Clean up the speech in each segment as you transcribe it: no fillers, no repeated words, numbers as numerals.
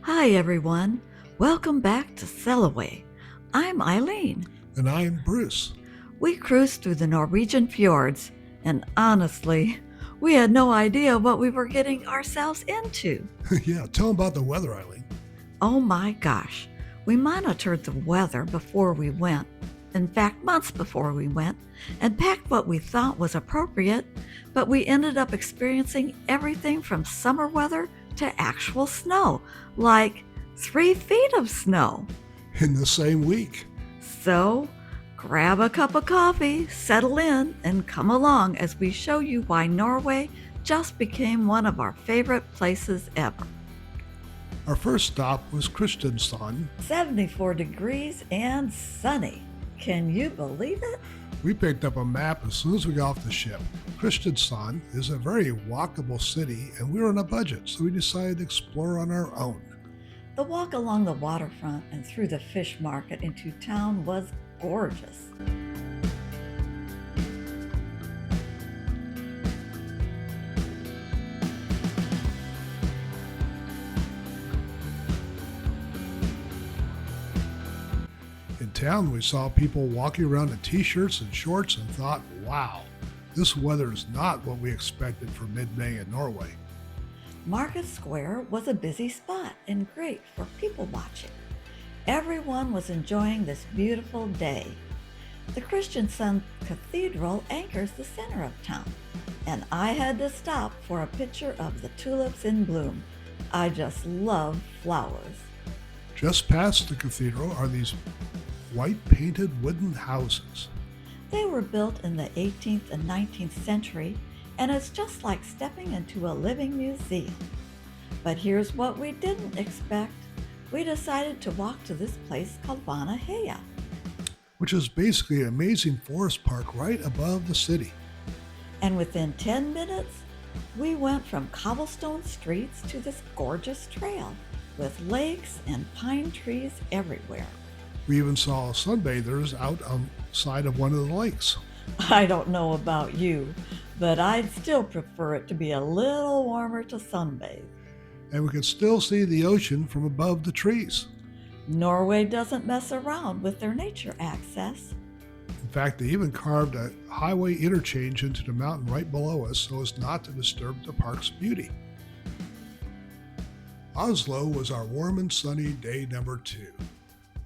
Hi everyone, welcome back to Selaway. I'm Eileen. And I'm Bruce. We cruised through the Norwegian Fjords, and honestly, we had no idea what we were getting ourselves into. Yeah, tell them about the weather, Eileen. Oh my gosh, we monitored the weather before we went, in fact months before we went, and packed what we thought was appropriate, but we ended up experiencing everything from summer weather to actual snow, like 3 feet of snow. In the same week. So, grab a cup of coffee, settle in, and come along as we show you why Norway just became one of our favorite places ever. Our first stop was Kristiansand. 74 degrees and sunny. Can you believe it? We picked up a map as soon as we got off the ship. Kristiansand is a very walkable city, and we were on a budget, so we decided to explore on our own. The walk along the waterfront and through the fish market into town was gorgeous. In town, we saw people walking around in t-shirts and shorts and thought, wow, this weather is not what we expected for mid-May in Norway. Market Square was a busy spot and great for people watching. Everyone was enjoying this beautiful day. The Kristiansand Cathedral anchors the center of town, and I had to stop for a picture of the tulips in bloom. I just love flowers. Just past the cathedral are these white painted wooden houses. They were built in the 18th and 19th century, and it's just like stepping into a living museum. But here's what we didn't expect. We decided to walk to this place called Vanaheia, which is basically an amazing forest park right above the city. And within 10 minutes, we went from cobblestone streets to this gorgeous trail with lakes and pine trees everywhere. We even saw sunbathers out outside of one of the lakes. I don't know about you, but I'd still prefer it to be a little warmer to sunbathe. And we could still see the ocean from above the trees. Norway doesn't mess around with their nature access. In fact, they even carved a highway interchange into the mountain right below us so as not to disturb the park's beauty. Oslo was our warm and sunny day number 2.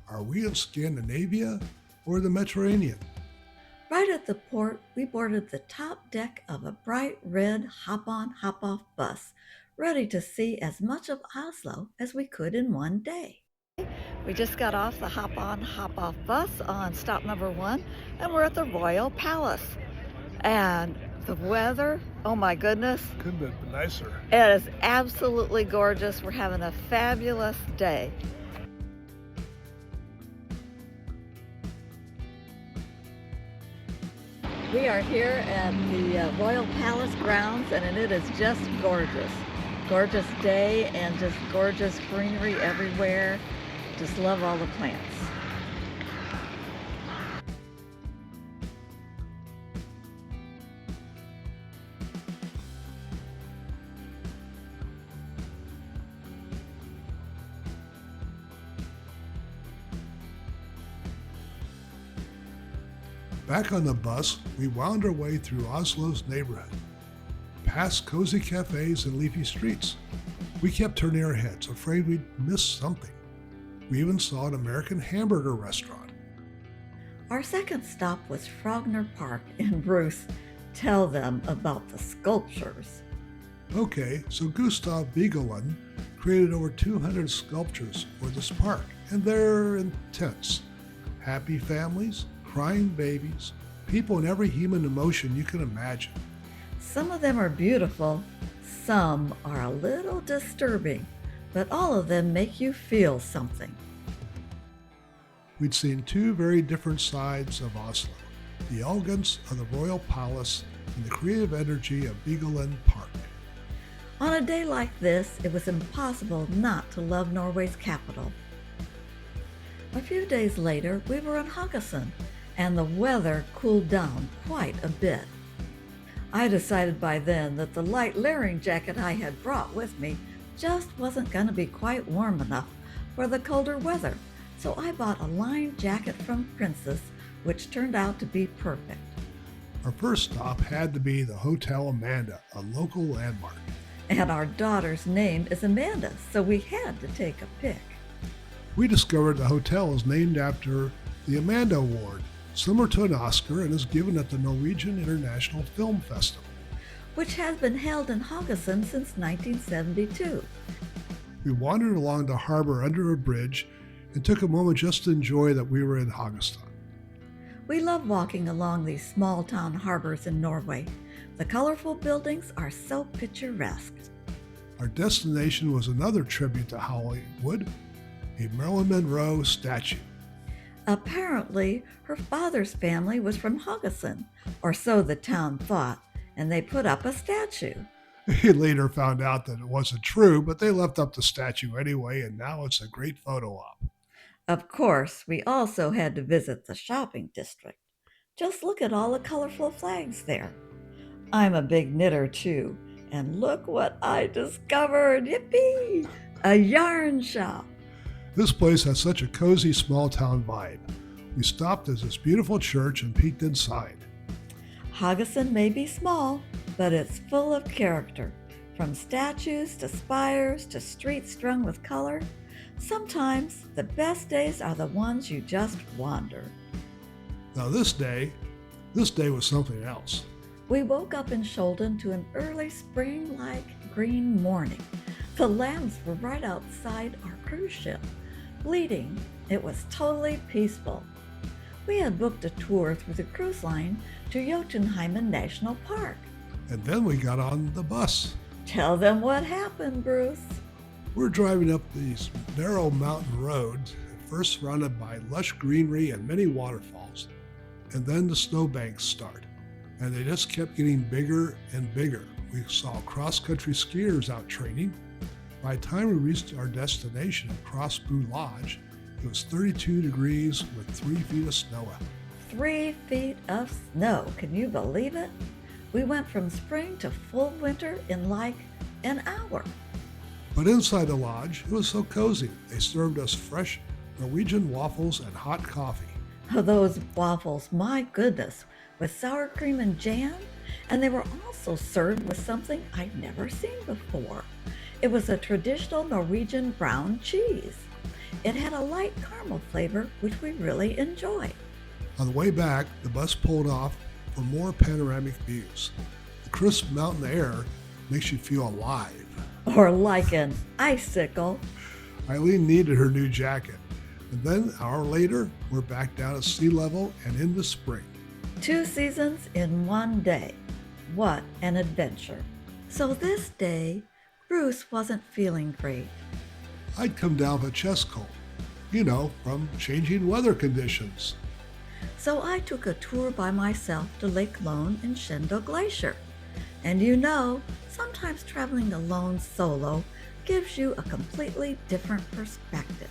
Are we in Scandinavia or the Mediterranean? Right at the port, we boarded the top deck of a bright red hop-on, hop-off bus, ready to see as much of Oslo as we could in one day. We just got off the hop-on, hop-off bus on stop number 1, and we're at the Royal Palace. And the weather, oh my goodness. Couldn't have been nicer. It is absolutely gorgeous. We're having a fabulous day. We are here at the Royal Palace grounds, and it is just gorgeous. Gorgeous day and just gorgeous greenery everywhere. Just love all the plants. Back on the bus, we wound our way through Oslo's neighborhood, past cozy cafes and leafy streets. We kept turning our heads, afraid we'd miss something. We even saw an American hamburger restaurant. Our second stop was Frogner Park in Bruce. Tell them about the sculptures. Okay, so Gustav Vigeland created over 200 sculptures for this park, and they're intense. Happy families, crying babies, people in every human emotion you can imagine. Some of them are beautiful, some are a little disturbing, but all of them make you feel something. We'd seen 2 very different sides of Oslo, the elegance of the Royal Palace and the creative energy of Vigeland Park. On a day like this, it was impossible not to love Norway's capital. A few days later, we were in Haugesund, and the weather cooled down quite a bit. I decided by then that the light layering jacket I had brought with me just wasn't going to be quite warm enough for the colder weather, so I bought a lined jacket from Princess, which turned out to be perfect. Our first stop had to be the Hotel Amanda, a local landmark. And our daughter's name is Amanda, so we had to take a pic. We discovered the hotel is named after the Amanda Award, similar to an Oscar, and is given at the Norwegian International Film Festival, which has been held in Haugesund since 1972. We wandered along the harbor under a bridge and took a moment just to enjoy that we were in Haugesund. We love walking along these small town harbors in Norway. The colorful buildings are so picturesque. Our destination was another tribute to Hollywood, a Marilyn Monroe statue. Apparently, her father's family was from Haugesund, or so the town thought, and they put up a statue. We later found out that it wasn't true, but they left up the statue anyway, and now it's a great photo op. Of course, we also had to visit the shopping district. Just look at all the colorful flags there. I'm a big knitter too, and look what I discovered! Yippee! A yarn shop. This place has such a cozy small town vibe. We stopped at this beautiful church and peeked inside. Haugesund may be small, but it's full of character. From statues to spires to streets strung with color. Sometimes the best days are the ones you just wander. Now this day was something else. We woke up in Skjolden to an early spring-like green morning. The lambs were right outside our cruise ship, bleating. It was totally peaceful. We had booked a tour through the cruise line to Jotunheimen National Park. And then we got on the bus. Tell them what happened, Bruce. We're driving up these narrow mountain roads, first surrounded by lush greenery and many waterfalls, and then the snowbanks start. And they just kept getting bigger and bigger. We saw cross-country skiers out training. By the time we reached our destination at Crossboo Lodge, it was 32 degrees with 3 feet of snow out. 3 feet of snow, can you believe it? We went from spring to full winter in like an hour. But inside the lodge, it was so cozy. They served us fresh Norwegian waffles and hot coffee. Oh, those waffles, my goodness, with sour cream and jam, and they were also served with something I'd never seen before. It was a traditional Norwegian brown cheese. It had a light caramel flavor, which we really enjoyed. On the way back, the bus pulled off for more panoramic views. The crisp mountain air makes you feel alive. Or like an icicle. Eileen needed her new jacket. And then an hour later, we're back down at sea level and into spring. 2 seasons in one day. What an adventure. So this day, Bruce wasn't feeling great. I'd come down with a chest cold, from changing weather conditions. So I took a tour by myself to Lake Loen and Skjolden Glacier. And sometimes traveling alone solo gives you a completely different perspective.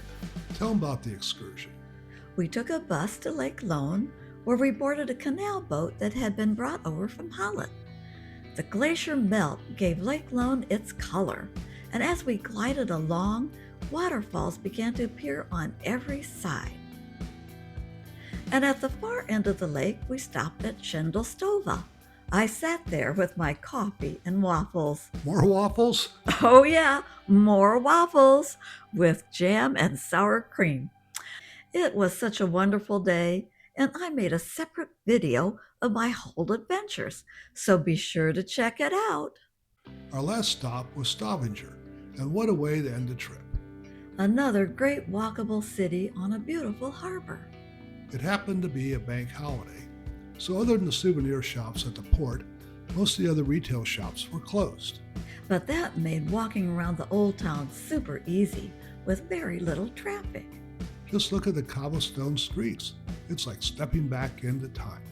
Tell them about the excursion. We took a bus to Lake Loen, where we boarded a canal boat that had been brought over from Holland. The glacier melt gave Lake Loen its color, and as we glided along, waterfalls began to appear on every side. And at the far end of the lake, we stopped at Skjolden. I sat there with my coffee and waffles. More waffles? Oh yeah, more waffles with jam and sour cream. It was such a wonderful day, and I made a separate video of my whole adventures, so be sure to check it out. Our last stop was Stavanger, and what a way to end the trip. Another great walkable city on a beautiful harbor. It happened to be a bank holiday, so other than the souvenir shops at the port, most of the other retail shops were closed. But that made walking around the old town super easy with very little traffic. Just look at the cobblestone streets. It's like stepping back into time.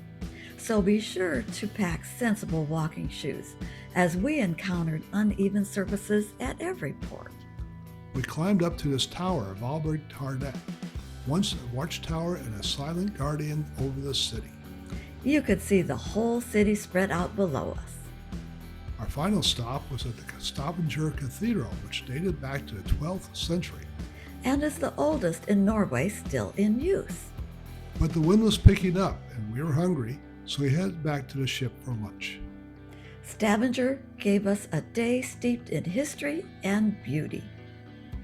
So be sure to pack sensible walking shoes, as we encountered uneven surfaces at every port. We climbed up to this tower of Albert Tardet, once a watchtower and a silent guardian over the city. You could see the whole city spread out below us. Our final stop was at the Stavanger Cathedral, which dated back to the 12th century. And is the oldest in Norway still in use. But the wind was picking up and we were hungry, so we headed back to the ship for lunch. Stavanger gave us a day steeped in history and beauty.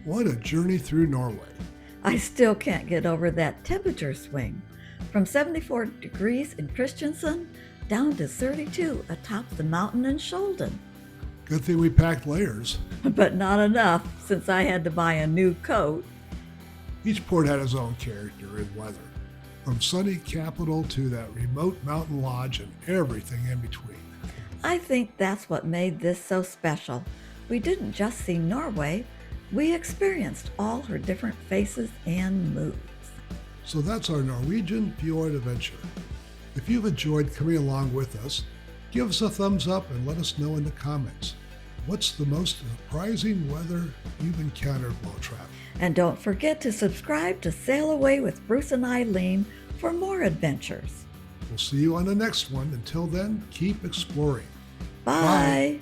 What a journey through Norway. I still can't get over that temperature swing. From 74 degrees in Kristiansand down to 32 atop the mountain in Skjolden. Good thing we packed layers. But not enough since I had to buy a new coat. Each port had its own character and weather, from sunny capital to that remote mountain lodge and everything in between. I think that's what made this so special. We didn't just see Norway, we experienced all her different faces and moods. So that's our Norwegian Fjord adventure. If you've enjoyed coming along with us, give us a thumbs up and let us know in the comments. What's the most surprising weather you've encountered while traveling? And don't forget to subscribe to Sail Away with Bruce and Eileen for more adventures. We'll see you on the next one. Until then, keep exploring. Bye. Bye.